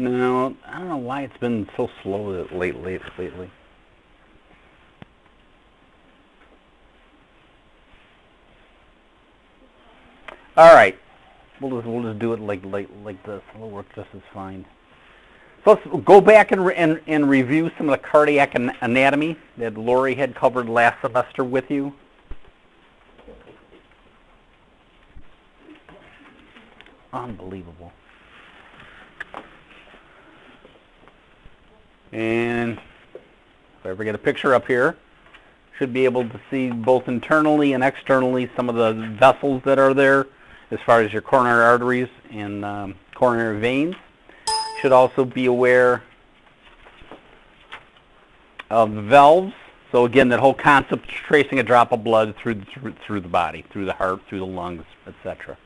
No, I don't know why it's been so slow lately. All right, we'll just do it like this. It'll work just as fine. So let's go back and review some of the cardiac anatomy that Lori had covered last semester with you. Unbelievable. And if I ever get a picture up here, should be able to see both internally and externally some of the vessels that are there as far as your coronary arteries and coronary veins. Should also be aware of valves. So again, that whole concept of tracing a drop of blood through the body, through the heart, through the lungs, etc.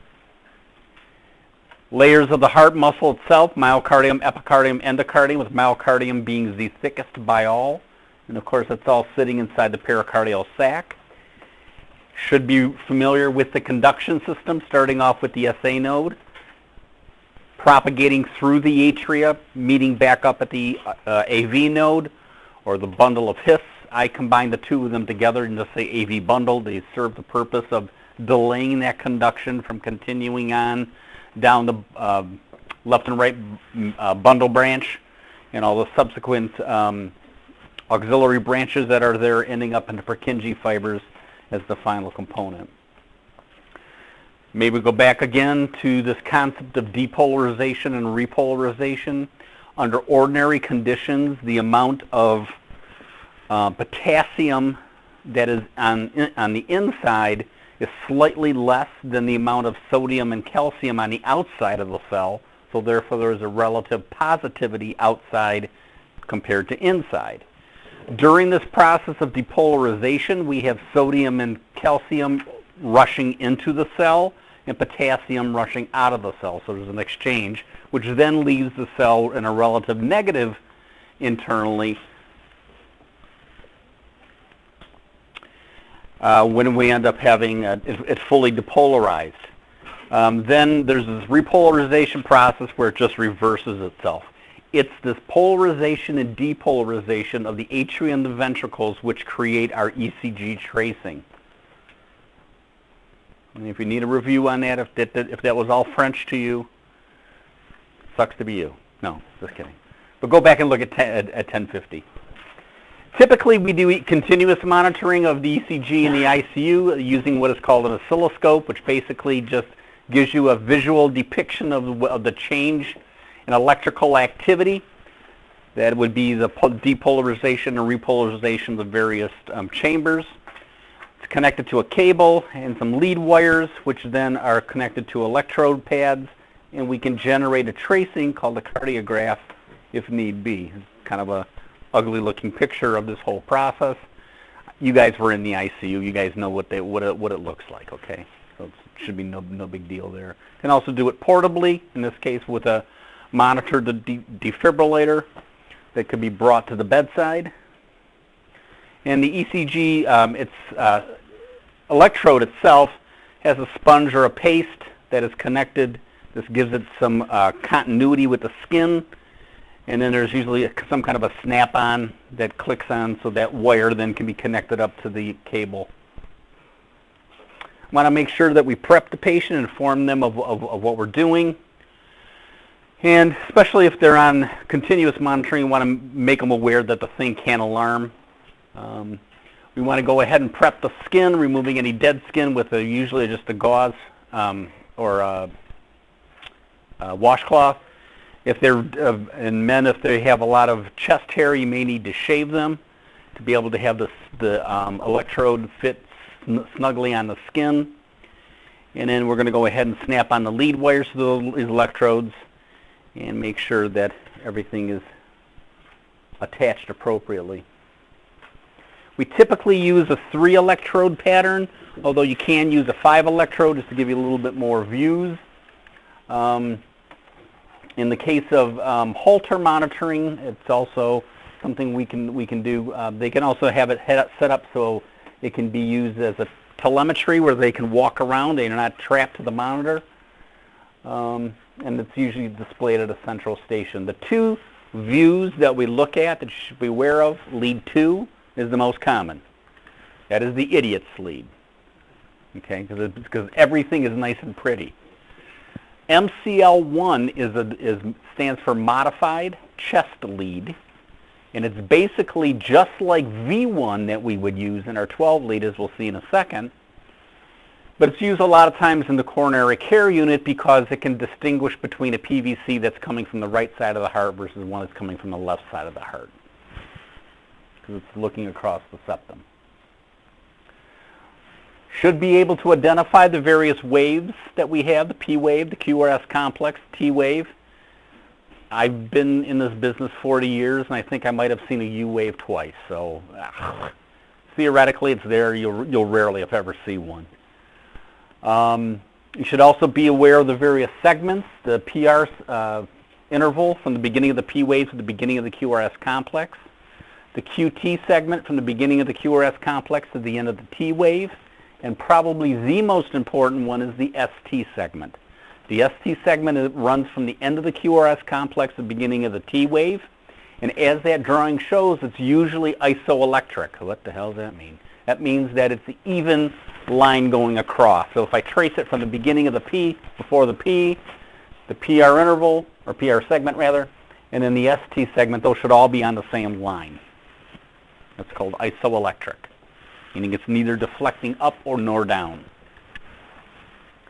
Layers of the heart muscle itself: myocardium, epicardium, endocardium, with myocardium being the thickest by all. And of course, it's all sitting inside the pericardial sac. Should be familiar with the conduction system, starting off with the SA node, propagating through the atria, meeting back up at the AV node, or the bundle of His. I combine the two of them together and just say AV bundle. They serve the purpose of delaying that conduction from continuing on down the left and right bundle branch and all the subsequent auxiliary branches that are there, ending up in the Purkinje fibers as the final component. Maybe go back again to this concept of depolarization and repolarization. Under ordinary conditions, the amount of potassium that is on the inside is slightly less than the amount of sodium and calcium on the outside of the cell, so therefore there is a relative positivity outside compared to inside. During this process of depolarization, we have sodium and calcium rushing into the cell and potassium rushing out of the cell, so there's an exchange, which then leaves the cell in a relative negative internally when we end up having it fully depolarized. Then there's this repolarization process where it just reverses itself. It's this polarization and depolarization of the atria and the ventricles which create our ECG tracing. And if you need a review on that, if that was all French to you, sucks to be you. No, just kidding. But go back and look at 1050. Typically, we do continuous monitoring of the ECG in the ICU using what is called an oscilloscope, which basically just gives you a visual depiction of the change in electrical activity. That would be the depolarization and repolarization of the various chambers. It's connected to a cable and some lead wires, which then are connected to electrode pads, and we can generate a tracing called a cardiograph if need be. It's kind of a ugly looking picture of this whole process. You guys were in the ICU. You guys know what it looks like, okay? So it should be no big deal there. You can also do it portably, in this case with a monitor, the defibrillator that could be brought to the bedside. And the ECG, its electrode itself has a sponge or a paste that is connected. This gives it some continuity with the skin. And then there's usually some kind of a snap-on that clicks on, so that wire then can be connected up to the cable. Want to make sure that we prep the patient, inform them of what we're doing. And especially if they're on continuous monitoring, we want to make them aware that the thing can alarm. We want to go ahead and prep the skin, removing any dead skin with usually just a gauze or a washcloth. If they're in men, if they have a lot of chest hair, you may need to shave them to be able to have the electrode fit snugly on the skin. And then we're going to go ahead and snap on the lead wires to these electrodes and make sure that everything is attached appropriately. We typically use a 3-electrode pattern, although you can use a 5-electrode just to give you a little bit more views. In the case of Holter monitoring, it's also something we can do. They can also have it set up so it can be used as a telemetry where they can walk around. They're not trapped to the monitor. and it's usually displayed at a central station. The two views that we look at that you should be aware of, lead 2 is the most common. That is the idiot's lead, okay, because everything is nice and pretty. MCL1 stands for modified chest lead, and it's basically just like V1 that we would use in our 12 lead, as we'll see in a second, but it's used a lot of times in the coronary care unit because it can distinguish between a PVC that's coming from the right side of the heart versus one that's coming from the left side of the heart, because it's looking across the septum. Should be able to identify the various waves that we have, the P wave, the QRS complex, T wave. I've been in this business 40 years, and I think I might have seen a U wave twice. So theoretically, it's there. You'll rarely, if ever, see one. You should also be aware of the various segments, the PR interval from the beginning of the P wave to the beginning of the QRS complex, the QT segment from the beginning of the QRS complex to the end of the T wave, and probably the most important one is the ST segment. The ST segment runs from the end of the QRS complex to the beginning of the T wave, and as that drawing shows, it's usually isoelectric. What the hell does that mean? That means that it's an even line going across. So if I trace it from the beginning of the P, before the P, the PR interval, or PR segment rather, and then the ST segment, those should all be on the same line. That's called isoelectric, meaning it's neither deflecting up or nor down.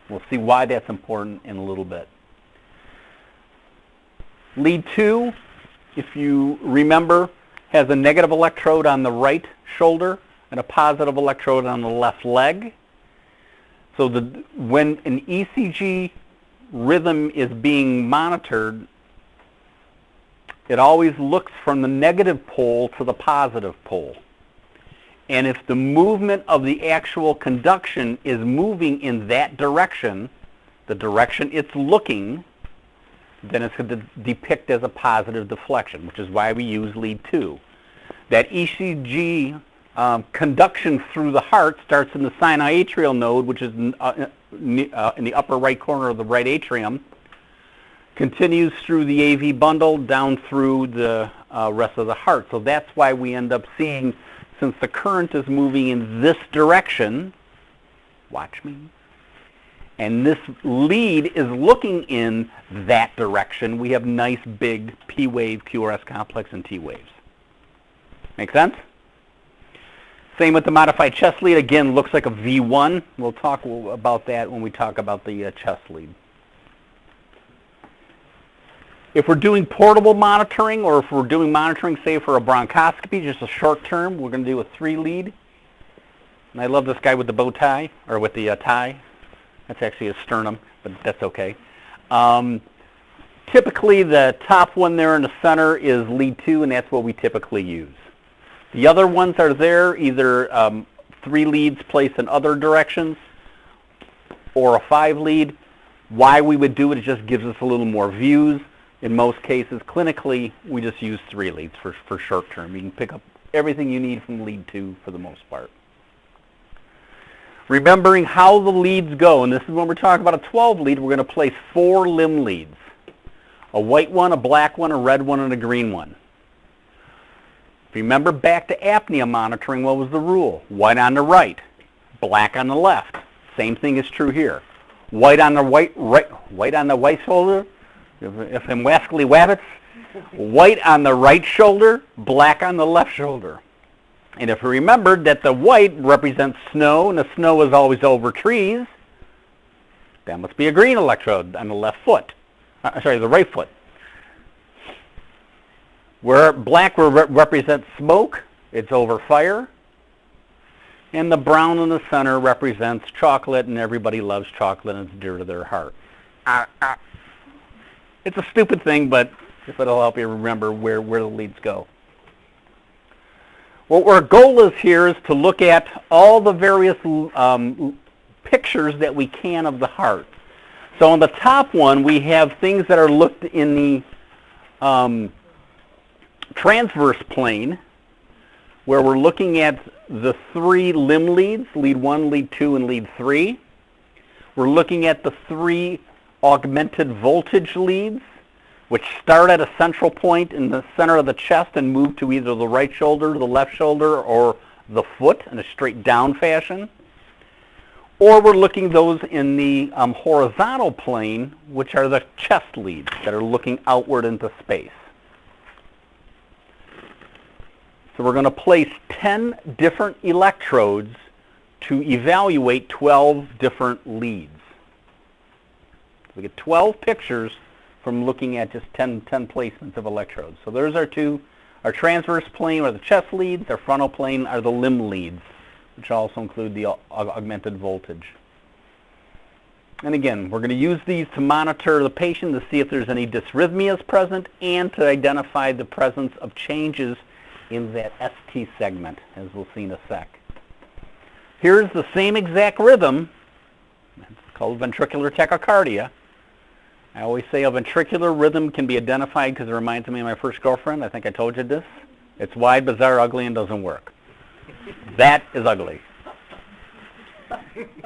We'll see why that's important in a little bit. Lead 2, if you remember, has a negative electrode on the right shoulder and a positive electrode on the left leg. So when an ECG rhythm is being monitored, it always looks from the negative pole to the positive pole. And if the movement of the actual conduction is moving in that direction, the direction it's looking, then it's going to depict as a positive deflection, which is why we use lead 2. That ECG conduction through the heart starts in the sinoatrial node, which is in the upper right corner of the right atrium, continues through the AV bundle down through the rest of the heart. So that's why we end up seeing, since the current is moving in this direction, watch me, and this lead is looking in that direction, we have nice big P wave, QRS complex, and T waves. Make sense? Same with the modified chest lead. Again, looks like a V1. We'll talk about that when we talk about the chest lead. If we're doing portable monitoring, or if we're doing monitoring, say, for a bronchoscopy, just a short term, we're going to do a 3 lead. And I love this guy with the bow tie, or with the tie. That's actually a sternum, but that's okay. Typically, the top one there in the center is lead 2, and that's what we typically use. The other ones are there, either 3 leads placed in other directions, or a 5 lead. Why we would do it, it just gives us a little more views. In most cases, clinically, we just use 3 leads for short term. You can pick up everything you need from lead 2 for the most part. Remembering how the leads go, and this is when we're talking about a 12 lead, we're going to place 4 limb leads. A white one, a black one, a red one, and a green one. Remember back to apnea monitoring, what was the rule? White on the right, black on the left. Same thing is true here. White on the white on the white shoulder, if I'm wascally wabbits, white on the right shoulder, black on the left shoulder. And if you remembered that the white represents snow, and the snow is always over trees, that must be a green electrode on the left foot. The right foot. Where black represents smoke, it's over fire. And the brown in the center represents chocolate, and everybody loves chocolate, and it's dear to their heart. It's a stupid thing, but if it'll help you remember where the leads go. What our goal is here is to look at all the various pictures that we can of the heart. So on the top one, we have things that are looked in the transverse plane, where we're looking at the 3 limb leads, lead 1, lead 2, and lead 3. We're looking at the 3 augmented voltage leads, which start at a central point in the center of the chest and move to either the right shoulder, the left shoulder, or the foot in a straight down fashion. Or we're looking those in the horizontal plane, which are the chest leads that are looking outward into space. So we're going to place 10 different electrodes to evaluate 12 different leads. We get 12 pictures from looking at just 10 placements of electrodes. So there's our transverse plane are the chest leads, our frontal plane are the limb leads, which also include the augmented voltage. And again, we're going to use these to monitor the patient to see if there's any dysrhythmias present and to identify the presence of changes in that ST segment, as we'll see in a sec. Here's the same exact rhythm. It's called ventricular tachycardia. I always say a ventricular rhythm can be identified because it reminds me of my first girlfriend. I think I told you this. It's wide, bizarre, ugly, and doesn't work. That is ugly.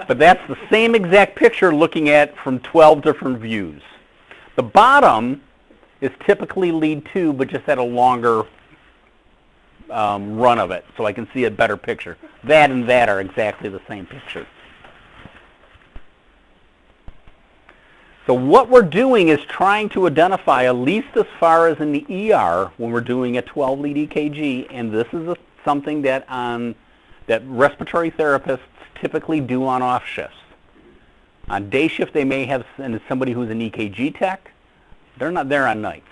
But that's the same exact picture looking at from 12 different views. The bottom is typically lead 2, but just at a longer run of it, so I can see a better picture. That and that are exactly the same picture. So what we're doing is trying to identify, at least as far as in the ER, when we're doing a 12-lead EKG, and this is something that respiratory therapists typically do on off shifts. On day shift, they may have somebody who's an EKG tech. They're not there on nights.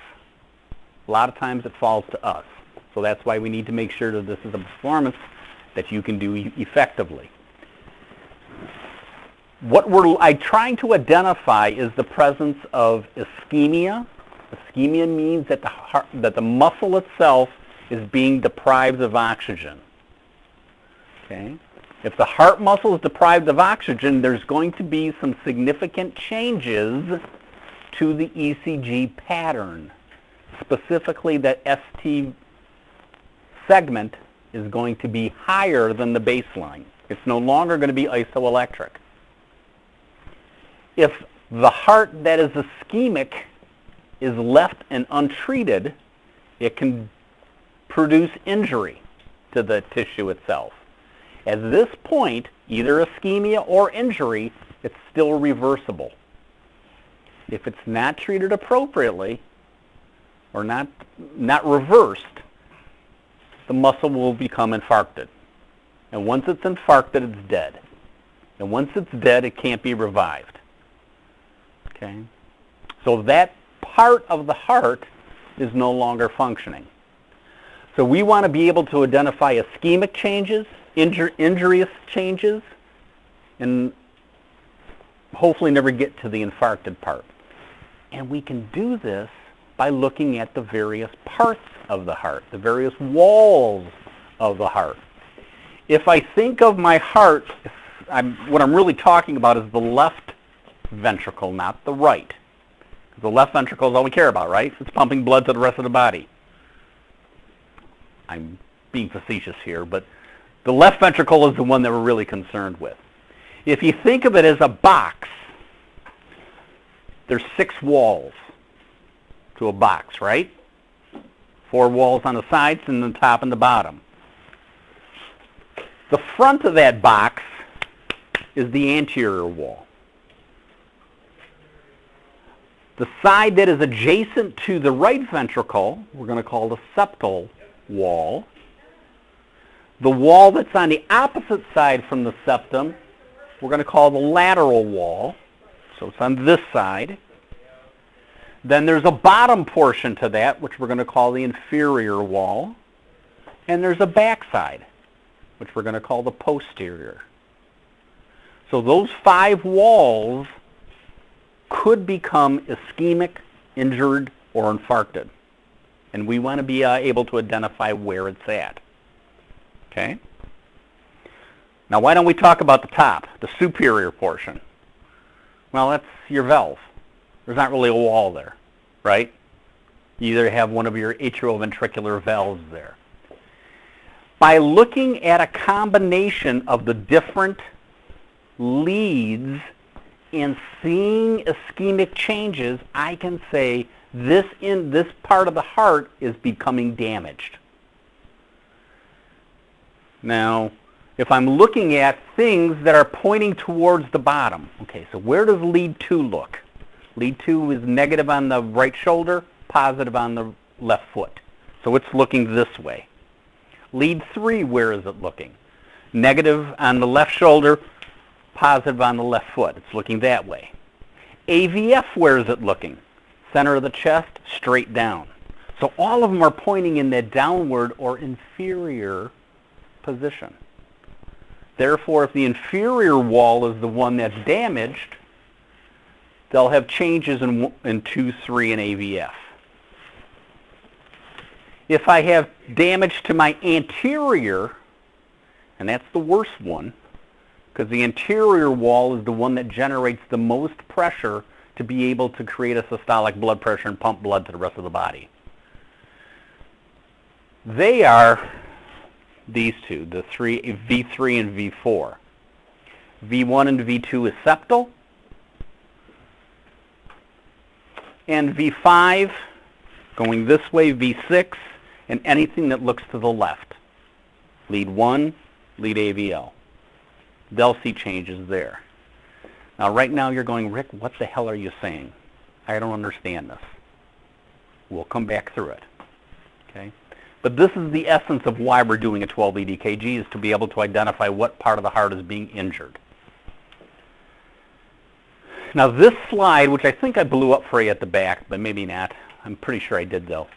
A lot of times it falls to us. So that's why we need to make sure that this is a performance that you can do effectively. What we're trying to identify is the presence of ischemia. Ischemia means that the muscle itself is being deprived of oxygen. Okay? If the heart muscle is deprived of oxygen, there's going to be some significant changes to the ECG pattern. Specifically, that ST segment is going to be higher than the baseline. It's no longer going to be isoelectric. If the heart that is ischemic is left and untreated, it can produce injury to the tissue itself. At this point, either ischemia or injury, it's still reversible. If it's not treated appropriately or not reversed, the muscle will become infarcted. And once it's infarcted, it's dead. And once it's dead, it can't be revived. Okay? So that part of the heart is no longer functioning. So we want to be able to identify ischemic changes, injurious changes, and hopefully never get to the infarcted part. And we can do this by looking at the various parts of the heart, the various walls of the heart. If I think of my heart, what I'm really talking about is the left ventricle, not the right. The left ventricle is all we care about, right? It's pumping blood to the rest of the body. I'm being facetious here, but the left ventricle is the one that we're really concerned with. If you think of it as a box, there's 6 walls to a box, right? 4 walls on the sides and the top and the bottom. The front of that box is the anterior wall. The side that is adjacent to the right ventricle, we're going to call the septal wall. The wall that's on the opposite side from the septum, we're going to call the lateral wall. So it's on this side. Then there's a bottom portion to that, which we're going to call the inferior wall. And there's a backside, which we're going to call the posterior. So those 5 walls could become ischemic, injured, or infarcted. And we want to be able to identify where it's at. Okay? Now, why don't we talk about the top, the superior portion? Well, that's your valve. There's not really a wall there, right? You either have one of your atrioventricular valves there. By looking at a combination of the different leads and seeing ischemic changes, I can say this part of the heart is becoming damaged. Now, if I'm looking at things that are pointing towards the bottom, okay, so where does lead 2 look? Lead 2 is negative on the right shoulder, positive on the left foot. So it's looking this way. Lead 3, where is it looking? Negative on the left shoulder, positive on the left foot. It's looking that way. AVF, where is it looking? Center of the chest, straight down. So all of them are pointing in that downward or inferior position. Therefore, if the inferior wall is the one that's damaged, they'll have changes in 2, 3, and AVF. If I have damage to my anterior, and that's the worst one, because the anterior wall is the one that generates the most pressure to be able to create a systolic blood pressure and pump blood to the rest of the body. They are these two, the V3 and V4. V1 and V2 is septal, and V5 going this way, V6, and anything that looks to the left. Lead 1, lead AVL. They'll see changes there. Now, right now you're going, Rick, what the hell are you saying? I don't understand this. We'll come back through it. Okay? But this is the essence of why we're doing a 12-lead EKG, is to be able to identify what part of the heart is being injured. Now, this slide, which I think I blew up for you at the back, but maybe not. I'm pretty sure I did, though.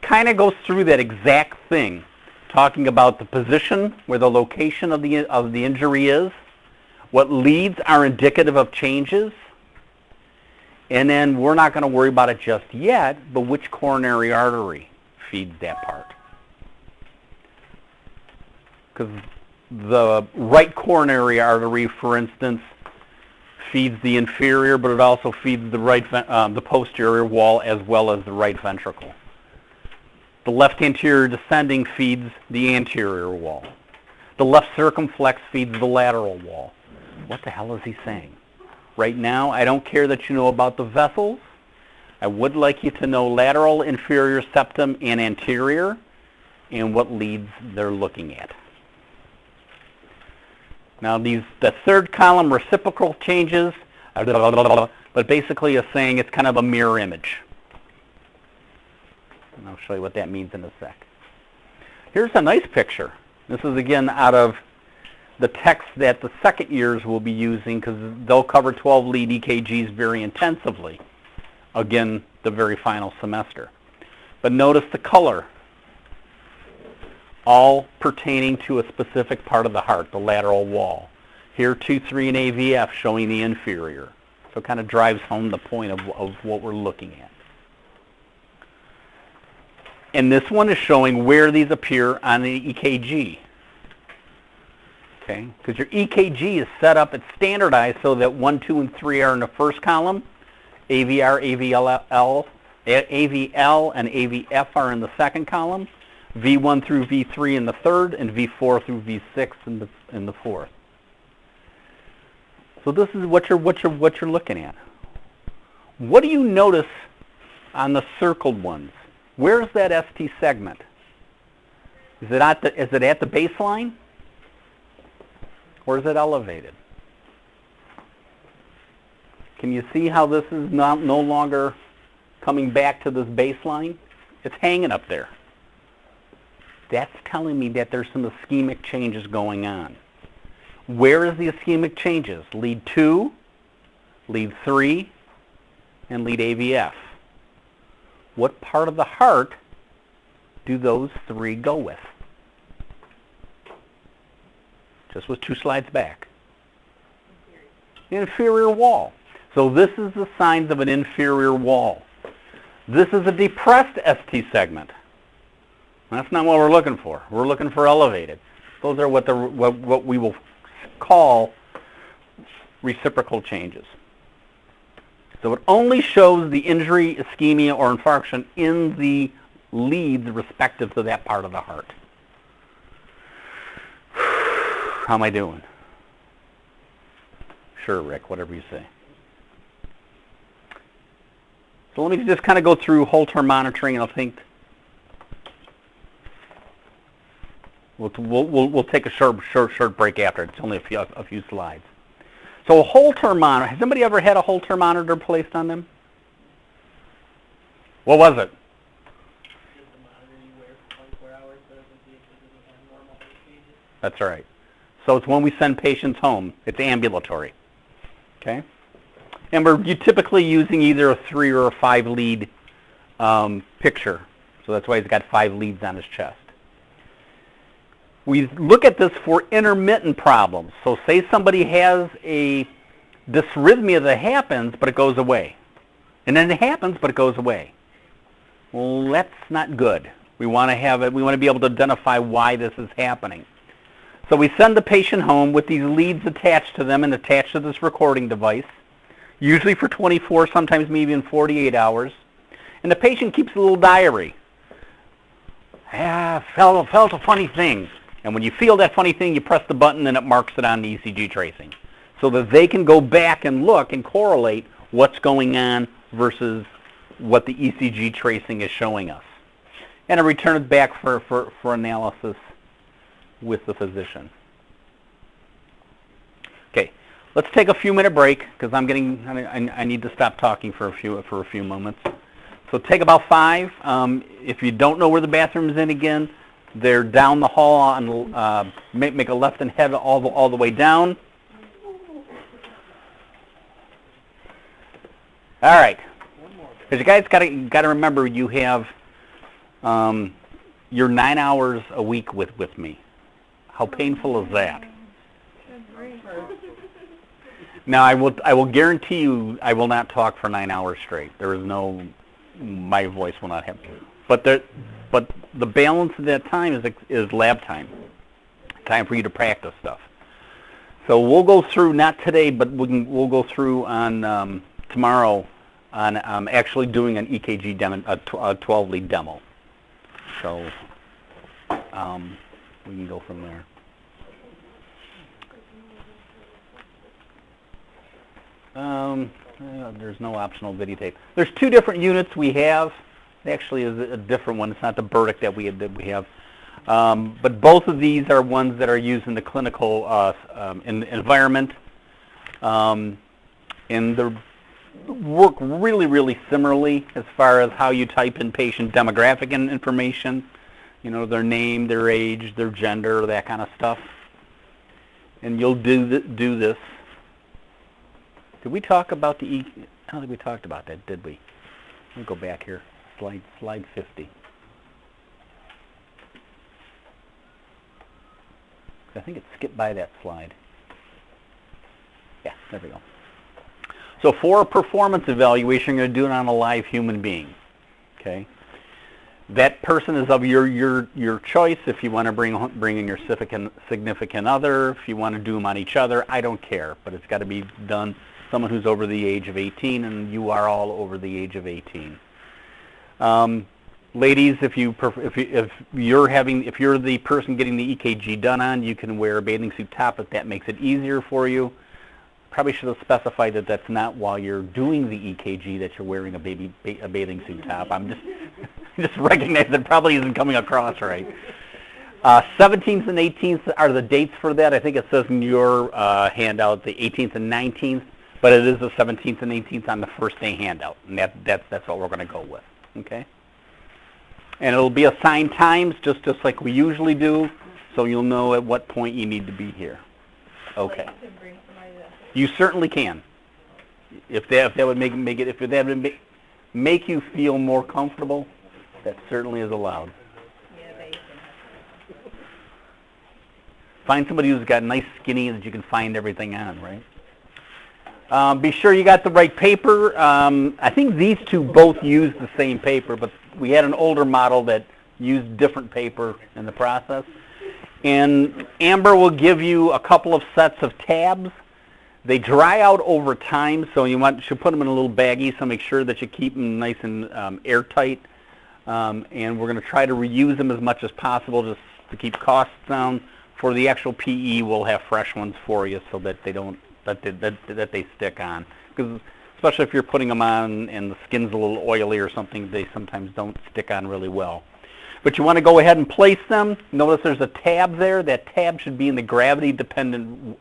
Kind of goes through that exact thing, talking about the position, where the location of the injury is, what leads are indicative of changes, and then we're not going to worry about it just yet, but which coronary artery feeds that part. Because the right coronary artery, for instance, feeds the inferior, but it also feeds the posterior wall as well as the right ventricle. The left anterior descending feeds the anterior wall. The left circumflex feeds the lateral wall. What the hell is he saying? Right now, I don't care that you know about the vessels. I would like you to know lateral, inferior, septum, and anterior, and what leads they're looking at. Now, the third column, reciprocal changes, but basically is saying it's kind of a mirror image. And I'll show you what that means in a sec. Here's a nice picture. This is, again, out of the text that the second years will be using, because they'll cover 12-lead EKGs very intensively, again, the very final semester. But notice the color, all pertaining to a specific part of the heart, the lateral wall. Here, 2, 3, and AVF showing the inferior. So it kind of drives home the point of what we're looking at. And this one is showing where these appear on the EKG. Okay, because your EKG is set up, it's standardized so that 1, 2, and 3 are in the first column. AVR, AVL, and AVF are in the second column. V1 through V3 in the third, and V4 through V6 in the fourth. So this is what you're looking at. What do you notice on the circled ones? Where's that ST segment? Is it at the baseline? Or is it elevated? Can you see how this is no longer coming back to this baseline? It's hanging up there. That's telling me that there's some ischemic changes going on. Where is the ischemic changes? Lead 2, lead 3, and lead AVF. What part of the heart do those 3 go with? Just was 2 slides back. The inferior wall. So this is the signs of an inferior wall. This is a depressed ST segment. That's not what we're looking for. We're looking for elevated. Those are what we will call reciprocal changes. So it only shows the injury, ischemia, or infarction in the leads respective to that part of the heart. How am I doing? Sure, Rick, whatever you say. So let me just kind of go through whole term monitoring, and I think we'll take a short break after. It's only a few slides. So a whole term monitor. Has anybody ever had a whole term monitor placed on them? What was it? That's right. So it's when we send patients home. It's ambulatory. Okay? And we're typically using either a 3 or a 5 lead picture. So that's why he's got 5 leads on his chest. We look at this for intermittent problems. So say somebody has a dysrhythmia that happens, but it goes away. And then it happens, but it goes away. Well, that's not good. We want to have it. We want to be able to identify why this is happening. So we send the patient home with these leads attached to them and attached to this recording device, usually for 24, sometimes maybe even 48 hours. And the patient keeps a little diary. Felt a funny thing. And when you feel that funny thing, you press the button and it marks it on the ECG tracing, so that they can go back and look and correlate what's going on versus what the ECG tracing is showing us. And I return it back for analysis with the physician. Okay, let's take a few-minute break because I need to stop talking for a few moments. So take about 5. If you don't know where the bathroom is again, they're down the hall on make a left and head all the way down. All right. Because you guys got to remember you have your 9 hours a week with me. How painful is that? Now I will guarantee you I will not talk for 9 hours straight. There is no, my voice will not have. But the balance of that time is lab time. Time for you to practice stuff. So we'll go through, not today, but we'll go through on tomorrow on actually doing an EKG demo, a 12-lead demo. So we can go from there. There's no optional videotape. There's 2 different units we have. It actually is a different one. It's not the Burdick that we have. But both of these are ones that are used in the clinical environment. And they work really, really similarly as far as how you type in patient demographic information. You know, their name, their age, their gender, that kind of stuff. And you'll do this. Did we talk about the I don't think we talked about that, did we? Let me go back here. Slide 50. I think it skipped by that slide. Yeah, there we go. So for a performance evaluation, you're going to do it on a live human being. Okay. That person is of your choice. If you want to bring in your significant other, if you want to do them on each other, I don't care. But it's got to be done. Someone who's over the age of 18, and you are all over the age of 18. Ladies, if you're the person getting the EKG done on, you can wear a bathing suit top if that makes it easier for you. Probably should have specified that that's not while you're doing the EKG that you're wearing a bathing suit top. I'm just recognize that probably isn't coming across right. 17th and 18th are the dates for that. I think it says in your handout the 18th and 19th, but it is the 17th and 18th on the first day handout, and that's what we're going to go with. Okay. And it'll be assigned times just like we usually do, so you'll know at what point you need to be here. Okay. You certainly can. If that would make you feel more comfortable, that certainly is allowed. Find somebody who's got nice skinny that you can find everything on, right? Be sure you got the right paper. I think these 2 both use the same paper, but we had an older model that used different paper in the process. And Amber will give you a couple of sets of tabs. They dry out over time, so you should put them in a little baggie, so make sure that you keep them nice and airtight. And we're going to try to reuse them as much as possible just to keep costs down. For the actual PE, we'll have fresh ones for you so that they don't that they stick on. Because especially if you're putting them on and the skin's a little oily or something, they sometimes don't stick on really well. But you want to go ahead and place them. Notice there's a tab there. That tab should be in the gravity-dependent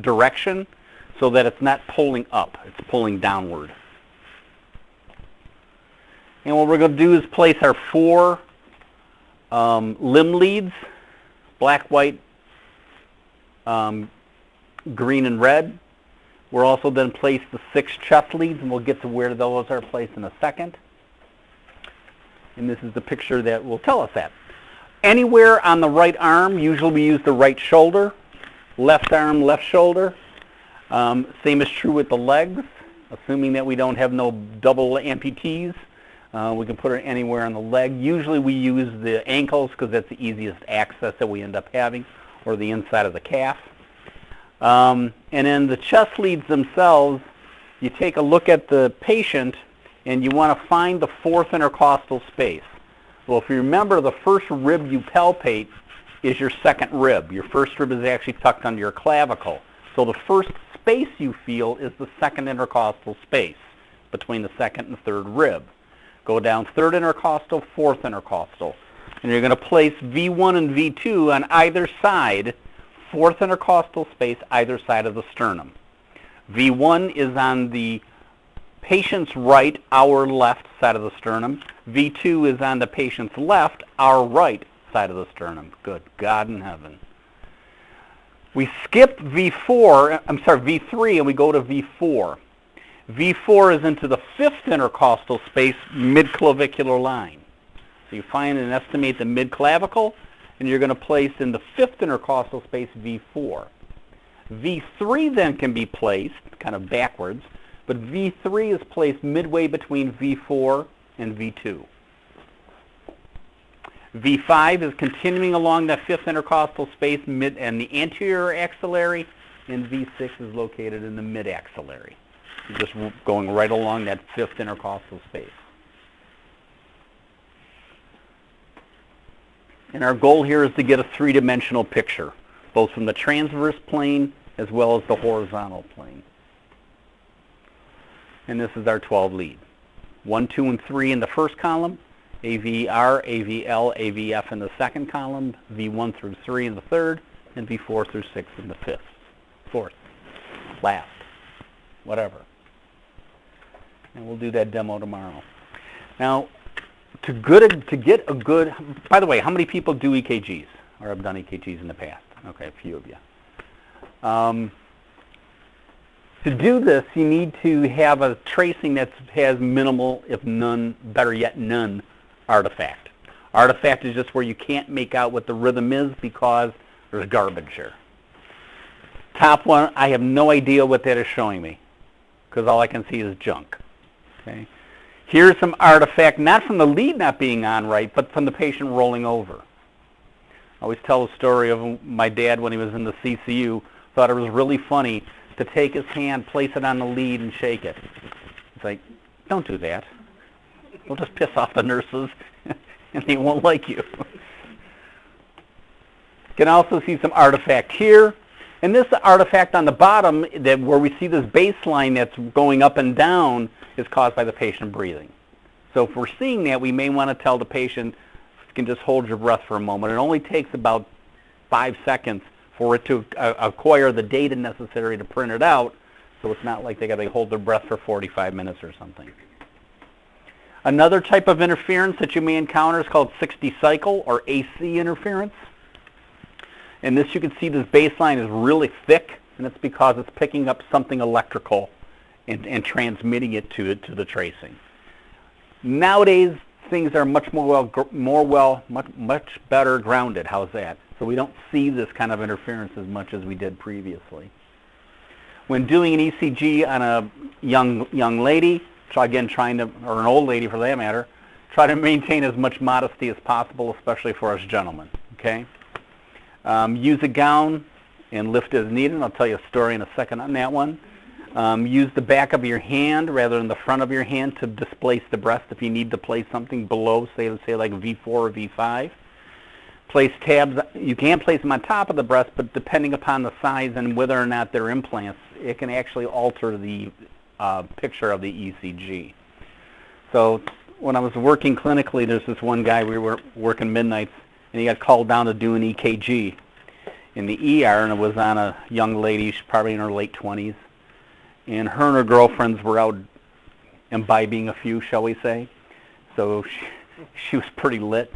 direction so that it's not pulling up. It's pulling downward. And what we're going to do is place our 4 limb leads, black, white, green, and red. We'll also then place the 6 chest leads, and we'll get to where those are placed in a second. And this is the picture that will tell us that. Anywhere on the right arm, usually we use the right shoulder. Left arm, left shoulder. Same is true with the legs, assuming that we don't have no double amputees. We can put it anywhere on the leg. Usually we use the ankles because that's the easiest access that we end up having, or the inside of the calf. And then the chest leads themselves, you take a look at the patient and you want to find the 4th intercostal space. Well, if you remember, the first rib you palpate is your 2nd rib. Your first rib is actually tucked under your clavicle. So the first space you feel is the 2nd intercostal space between the 2nd and 3rd rib. Go down 3rd intercostal, 4th intercostal. And you're going to place V1 and V2 on either side, 4th intercostal space, either side of the sternum. V1 is on the patient's right, our left side of the sternum. V2 is on the patient's left, our right side of the sternum. Good God in heaven. We skip V3 and we go to V4. V4 is into the 5th intercostal space, mid-clavicular line. So you find and estimate the mid-clavicle, and you're going to place in the 5th intercostal space V4. V3 then can be placed kind of backwards, but V3 is placed midway between V4 and V2. V5 is continuing along that 5th intercostal space and the anterior axillary, and V6 is located in the mid-axillary. You're just going right along that 5th intercostal space. And our goal here is to get a 3-dimensional picture, both from the transverse plane as well as the horizontal plane. And this is our 12 lead. 1, 2, and 3 in the first column, AVR, AVL, AVF in the second column, V1 through 3 in the third, and V4 through 6 in the fifth, fourth, last, whatever. And we'll do that demo tomorrow. Now, to get a good, by the way, how many people do EKGs or have done EKGs in the past? Okay, a few of you. To do this, you need to have a tracing that has minimal, if none, better yet none, artifact. Artifact is just where you can't make out what the rhythm is because there's garbage here. Top one, I have no idea what that is showing me because all I can see is junk. Okay. Here's some artifact, not from the lead not being on right, but from the patient rolling over. I always tell the story of my dad when he was in the CCU, thought it was really funny to take his hand, place it on the lead, and shake it. It's like, don't do that. You'll just piss off the nurses, and they won't like you. You can also see some artifact here. And this artifact on the bottom, that where we see this baseline that's going up and down, is caused by the patient breathing. So if we're seeing that, we may want to tell the patient, you can just hold your breath for a moment. It only takes about 5 seconds for it to acquire the data necessary to print it out, so it's not like they got to hold their breath for 45 minutes or something. Another type of interference that you may encounter is called 60 cycle or AC interference. And this, you can see this baseline is really thick, and it's because it's picking up something electrical and transmitting it to the tracing. Nowadays, things are much better grounded. How's that? So we don't see this kind of interference as much as we did previously. When doing an ECG on a young lady, or an old lady for that matter, try to maintain as much modesty as possible, especially for us gentlemen. Okay? Use a gown and lift as needed. I'll tell you a story in a second on that one. Use the back of your hand rather than the front of your hand to displace the breast if you need to place something below, say like V4 or V5. Place tabs. You can place them on top of the breast, but depending upon the size and whether or not they're implants, it can actually alter the picture of the ECG. So when I was working clinically, there's this one guy, we were working midnights, and he got called down to do an EKG in the ER, and it was on a young lady, she's probably in her late 20s, and her girlfriends were out imbibing a few, shall we say. So she was pretty lit.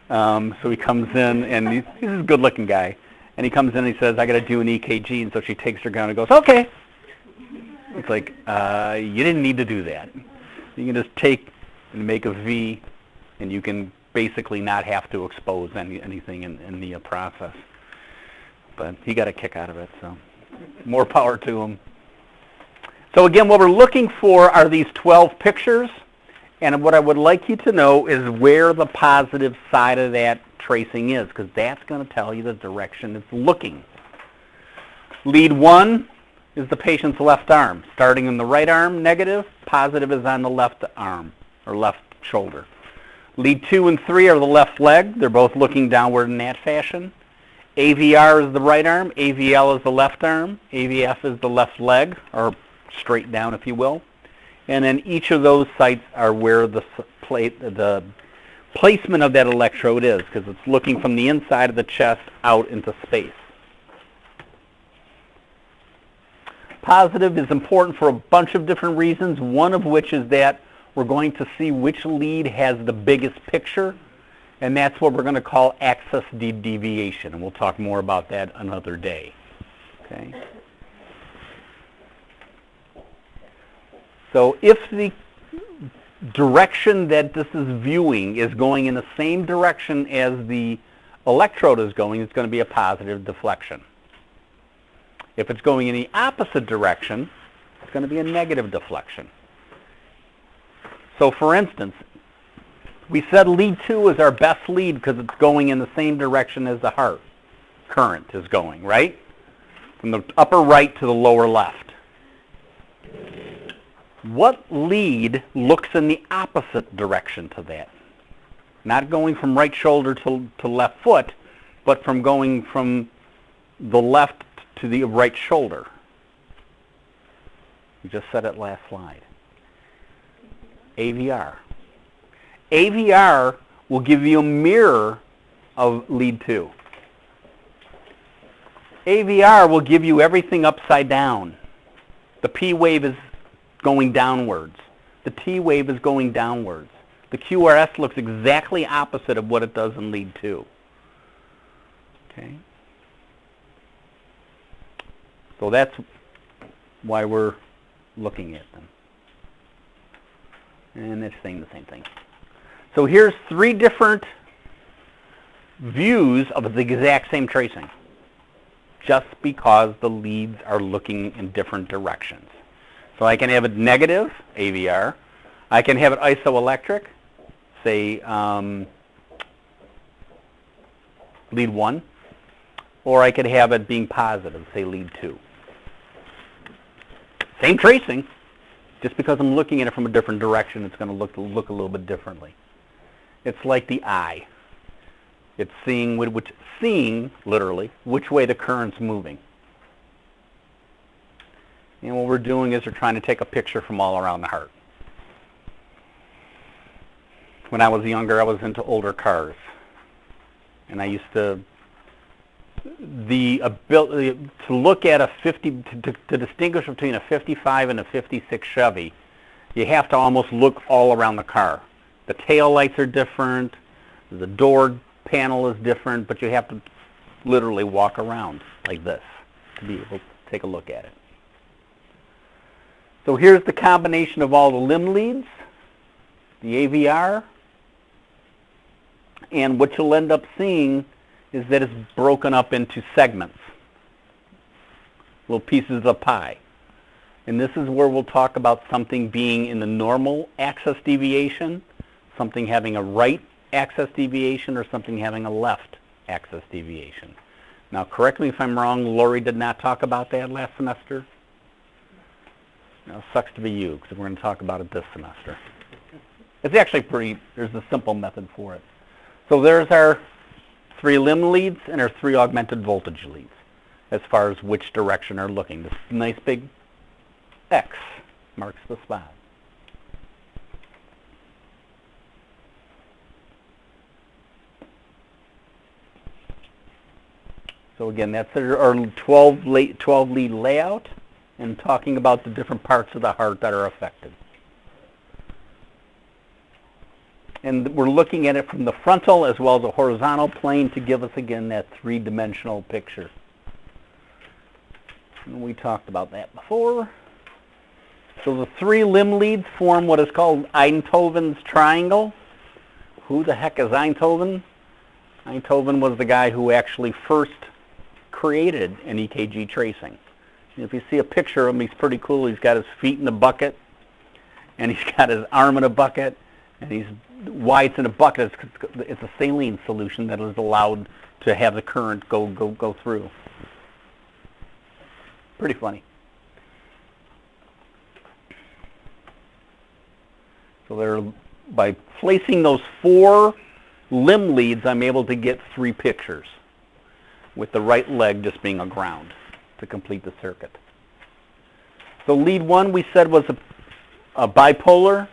So he comes in, and he's a good-looking guy, and he comes in and he says, I got to do an EKG, and so she takes her gun and goes, okay. It's like, you didn't need to do that. You can just take and make a V, and you can basically not have to expose anything in the process. But he got a kick out of it, so more power to him. So again, what we're looking for are these 12 pictures, and what I would like you to know is where the positive side of that tracing is, because that's going to tell you the direction it's looking. Lead 1 is the patient's left arm. Starting in the right arm, negative. Positive is on the left arm, or left shoulder. Lead 2 and 3 are the left leg. They're both looking downward in that fashion. AVR is the right arm. AVL is the left arm. AVF is the left leg, or straight down, if you will. And then each of those sites are where the placement of that electrode is, because it's looking from the inside of the chest out into space. Positive is important for a bunch of different reasons, one of which is that we're going to see which lead has the biggest picture, and that's what we're going to call axis deviation, and we'll talk more about that another day. Okay. So if the direction that this is viewing is going in the same direction as the electrode is going, it's going to be a positive deflection. If it's going in the opposite direction, it's going to be a negative deflection. So for instance, we said lead 2 is our best lead because it's going in the same direction as the heart current is going, right? From the upper right to the lower left. What lead looks in the opposite direction to that? Not going from right shoulder to left foot, but from going from the left to the right shoulder. We just said it last slide. AVR. AVR will give you a mirror of lead 2. AVR will give you everything upside down. The P wave is going downwards. The T wave is going downwards. The QRS looks exactly opposite of what it does in lead 2. Okay? So that's why we're looking at them. And it's saying the same thing. So here's 3 different views of the exact same tracing, just because the leads are looking in different directions. So I can have it negative, AVR. I can have it isoelectric, say lead 1. Or I could have it being positive, say lead 2. Same tracing, just because I'm looking at it from a different direction, it's going to look a little bit differently. It's like the eye. It's seeing literally which way the current's moving. And what we're doing is we're trying to take a picture from all around the heart. When I was younger, I was into older cars, and I used to the ability to look at a 50 to distinguish between a 55 and a 56 Chevy. You have to almost look all around the car. The tail lights are different, the door panel is different, but you have to literally walk around like this to be able to take a look at it. So here's the combination of all the limb leads, the AVR, and what you'll end up seeing is that it's broken up into segments, little pieces of pie. And this is where we'll talk about something being in the normal axis deviation, something having a right axis deviation, or something having a left axis deviation. Now, correct me if I'm wrong, Lori did not talk about that last semester. Now, it sucks to be you, because we're going to talk about it this semester. It's actually there's a simple method for it. So there's our 3 limb leads and our 3 augmented voltage leads as far as which direction are looking. This nice big X Marks the spot. So again, that's our 12 lead layout and talking about the different parts of the heart that are affected. And we're looking at it from the frontal as well as a horizontal plane to give us, again, that three-dimensional picture. And we talked about that before. So the three limb leads form what is called Einthoven's triangle. Who the heck is Einthoven? Einthoven was the guy who actually first created an EKG tracing. And if you see a picture of him, he's pretty cool. He's got his feet in a bucket, and he's got his arm in a bucket, and why it's in a bucket is it's a saline solution that is allowed to have the current go through. Pretty funny. So by placing those four limb leads, I'm able to get three pictures, with the right leg just being a ground to complete the circuit. So lead one we said was a bipolar,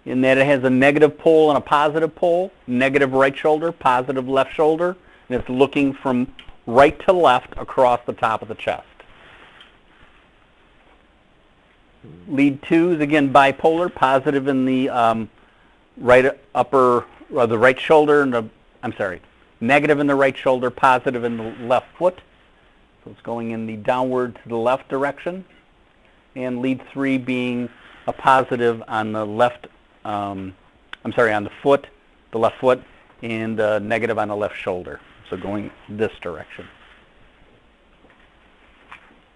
in that it has a negative pole and a positive pole, negative right shoulder, positive left shoulder, and it's looking from right to left across the top of the chest. Lead two is again bipolar, positive in the right upper, or the right shoulder, and negative in the right shoulder, positive in the left foot. So it's going in the downward to the left direction. And lead three being a positive on the left, on the foot, the left foot, and negative on the left shoulder. So going this direction.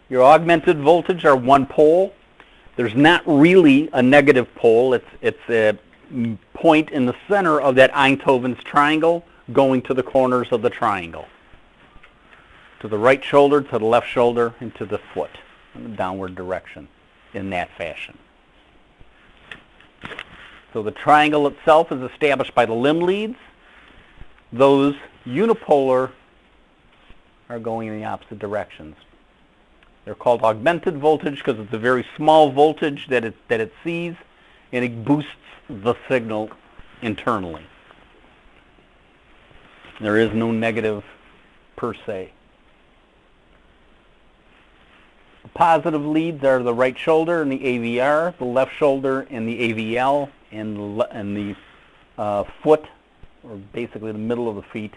Your augmented voltage are one pole. There's not really a negative pole. It's a point in the center of that Einthoven's triangle going to the corners of the triangle. To the right shoulder, to the left shoulder, and to the foot in the downward direction in that fashion. So the triangle itself is established by the limb leads. Those unipolar are going in the opposite directions. They're called augmented voltage because it's a very small voltage that it sees, and it boosts the signal internally. There is no negative per se. The positive leads are the right shoulder and the AVR, the left shoulder and the AVL, and the foot, or basically the middle of the feet,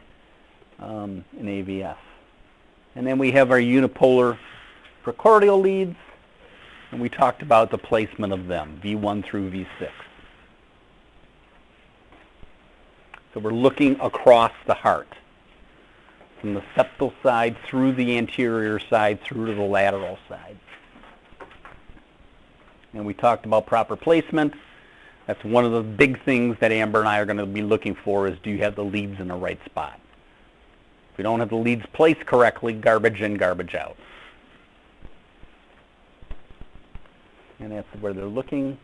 in AVF. And then we have our unipolar precordial leads, and we talked about the placement of them, V1 through V6. So we're looking across the heart, from the septal side through the anterior side through to the lateral side. And we talked about proper placement. That's one of the big things that Amber and I are going to be looking for, is do you have the leads in the right spot? If we don't have the leads placed correctly, garbage in, garbage out. And that's where they're looking.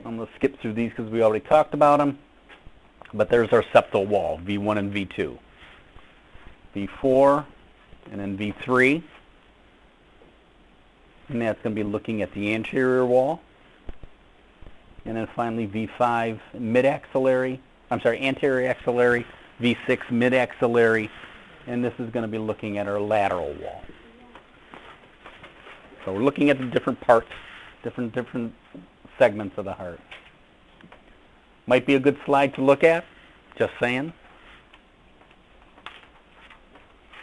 I'm going to skip through these because we already talked about them. But there's our septal wall, V1 and V2. V4 and then V3. And that's going to be looking at the anterior wall. And then finally V5 mid-axillary, anterior axillary, V6 mid-axillary, and this is going to be looking at our lateral wall. So we're looking at the different parts, different segments of the heart. Might be a good slide to look at, just saying.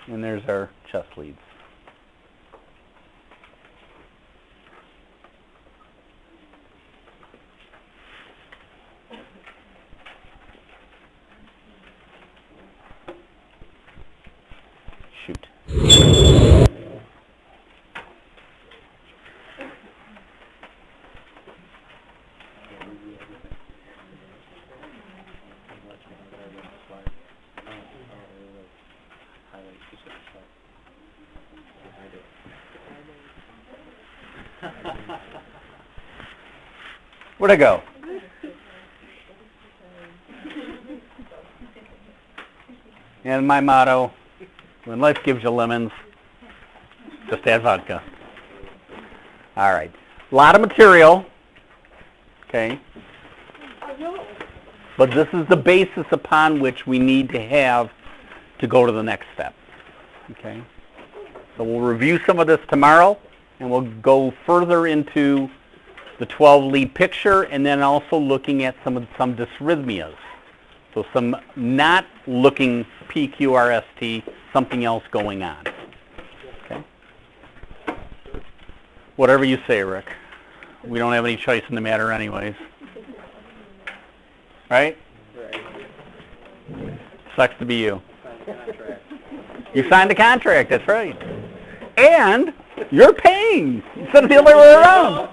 And there's our chest leads. Shoot. Where'd I go? And my motto, when life gives you lemons, just add vodka. All right. A lot of material. Okay. But this is the basis upon which we need to have to go to the next step. Okay. So we'll review some of this tomorrow, and we'll go further into the 12-lead picture, and then also looking at some dysrhythmias. So some not looking PQRST, something else going on. Okay. Whatever you say, Rick. We don't have any choice in the matter anyways. Right? Sucks to be you. You signed a contract, that's right. And you're paying instead of the other way around.